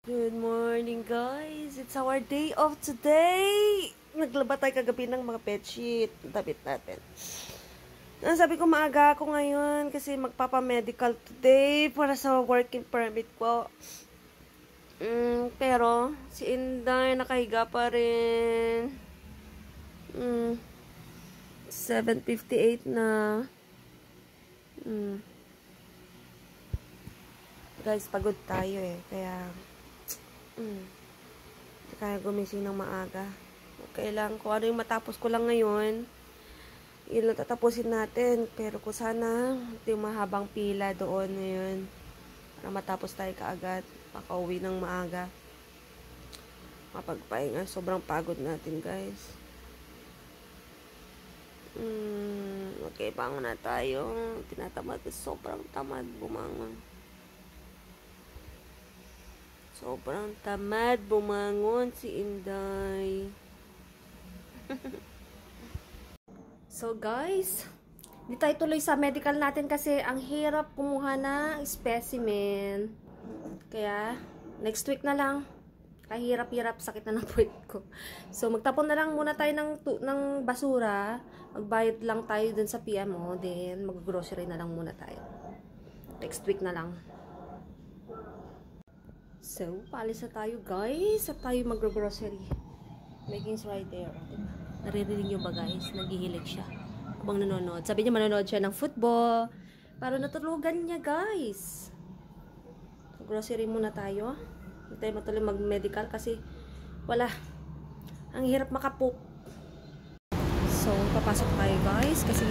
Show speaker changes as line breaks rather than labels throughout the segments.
Good morning, guys. It's our day off today. Naglaba tayo kagabi ng mga bedsheet. Damit natin. Sabi ko maaga ako ngayon kasi magpapa-medical today para sa working permit ko. Pero si Inday nakahiga pa rin. 7:58 na. Guys, pagod tayo eh. Kaya gumising ng maaga. Kailangan ko ano yung matapos ko lang ngayon. Yun lang tatapusin natin. Pero kung sana hindi mahabang pila doon ngayon. Para matapos tayo kaagad. Makauwi ng maaga. Mapagpahinga. Sobrang pagod natin, guys. Okay, bangon na tayo. Tinatamad. Sobrang tamad bumangon. Sobrang tamad bumangon si Inday. So guys, hindi tayo tuloy sa medical natin kasi ang hirap kumuha ng specimen. Kaya next week na lang. Kahirap-hirap, sakit na ng puwet ko. So magtapon na lang muna tayo ng basura. Magbayad lang tayo dun sa PMO. Then mag-grocery na lang muna tayo. Next week na lang. So, paalis na tayo guys. At tayo mag-grocery. Maggie's right there. Diba? Naririnig nyo ba guys? Naghihilig siya. Habang nanonood. Sabi niya manonood siya ng football. Para natulugan niya guys. So, grocery muna tayo. Hindi tayo matuloy mag-medical kasi wala. Ang hirap makapoop. So, papasok tayo guys. Kasi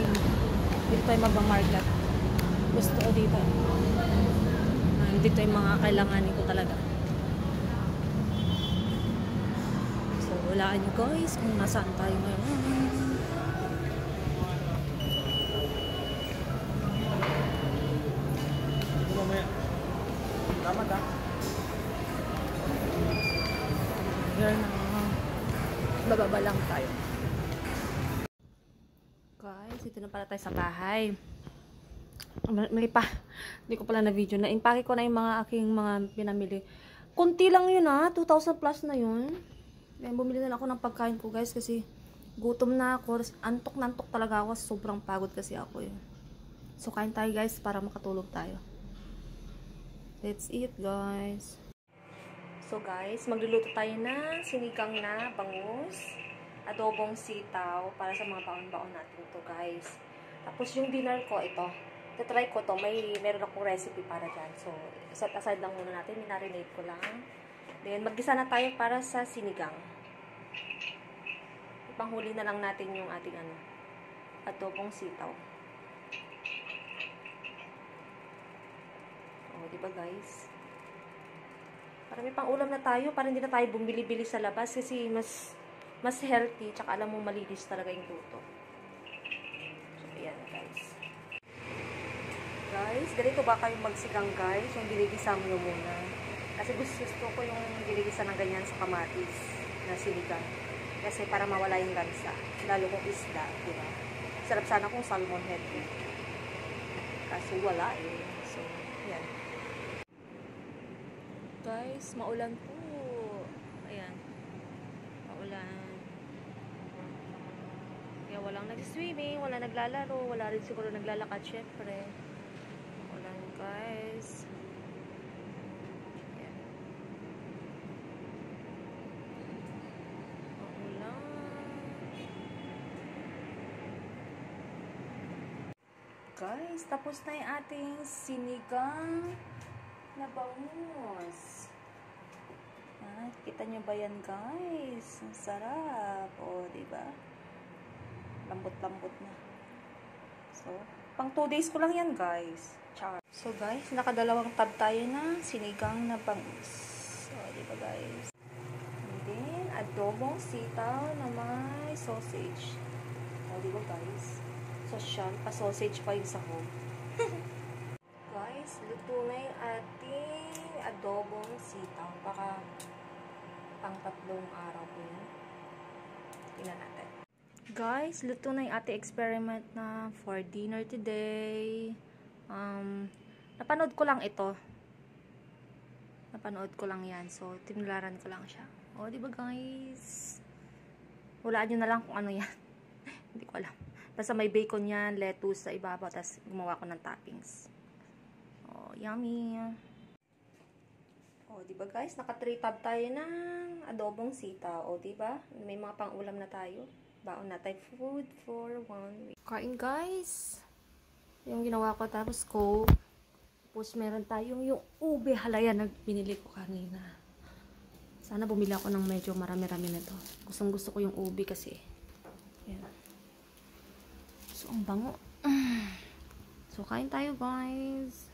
dito tayo mag-market. Gusto ko dito. Dito yung mga kailanganin ko talaga. So, walaan nyo guys kung nasaan tayo ngayon.
Tama ka?
Here na. Bababa lang tayo. Guys, ito na pala tayo sa bahay. Mali pa. Hindi ko pala na video. Na-impake ko na yung mga aking mga pinamili. Kunti lang yun 2,000 plus na yun. Then, bumili na ako ng pagkain ko guys kasi gutom na ako. Antok na antok talaga ako. Sobrang pagod kasi ako eh. So, kain tayo guys para makatulog tayo. Let's eat guys. So guys, magluluto tayo na sinigang na bangus, adobong sitaw para sa mga baon-baon natin to guys. Tapos yung dinner ko ito. Try ko to, meron akong recipe para dyan. So, set aside lang muna natin, minarinate ko lang. Then, maggisa na tayo para sa sinigang. Ipanghuli na lang natin yung ating adobong sitaw. O, diba guys? Para may pang ulam na tayo, para hindi na tayo bumili-bili sa labas kasi mas healthy, tsaka alam mo malinis talaga yung luto. So, ayan guys. Guys, ganito ba kayong magsigang guys? Yung ginigisa mo muna. Kasi gusto ko yung ginigisa ng ganyan sa kamatis na sinigang. Kasi para mawala yung lansa. Lalo kung isda, diba? Sarap sana kung salmon head. Kaso wala eh. So, yan. Guys, maulan po. Ayan. Maulan. Kaya walang nag-swimming, wala naglalaro, wala rin siguro naglalakad syempre. Guys. Ayan. Maulan. Guys, tapos na yung ating sinigang na bangus. Kita nyo ba yan guys? Ang sarap. O, diba? Lambot-lambot na. So, pang 2 days ko lang yan guys. Char. So guys, nakadalawang tab tayo na sinigang na bangus. So, diba guys? And then, adobong sitaw na may sausage. O, diba guys? Social, pa-sausage pa yung sahog. Guys, luto na yung ating adobong sitaw. Baka pang 3 araw po yan. Tingnan natin. Guys, luto na yung ating experiment na for dinner today. Napanood ko lang ito. Napanood ko lang yan. So, tinularan ko lang siya. O, diba guys? Hulaan nyo na lang kung ano yan. Hindi ko alam. Basta may bacon yan, lettuce sa ibabaw, tapos gumawa ko ng toppings. Oh, yummy! O, diba guys? Naka 3 tab tayo ng adobong sitaw. O, diba? May mga pang-ulam na tayo. Baon na tayo food for 1 week. Kain guys! Yung ginawa ko, tapos Coke. Tapos meron tayong yung ube halaya na binili ko kanina. Sana bumili ako ng medyo marami-rami na to. Gustong gusto ko yung ube kasi. Yan. So, ang bango. So, kain tayo guys.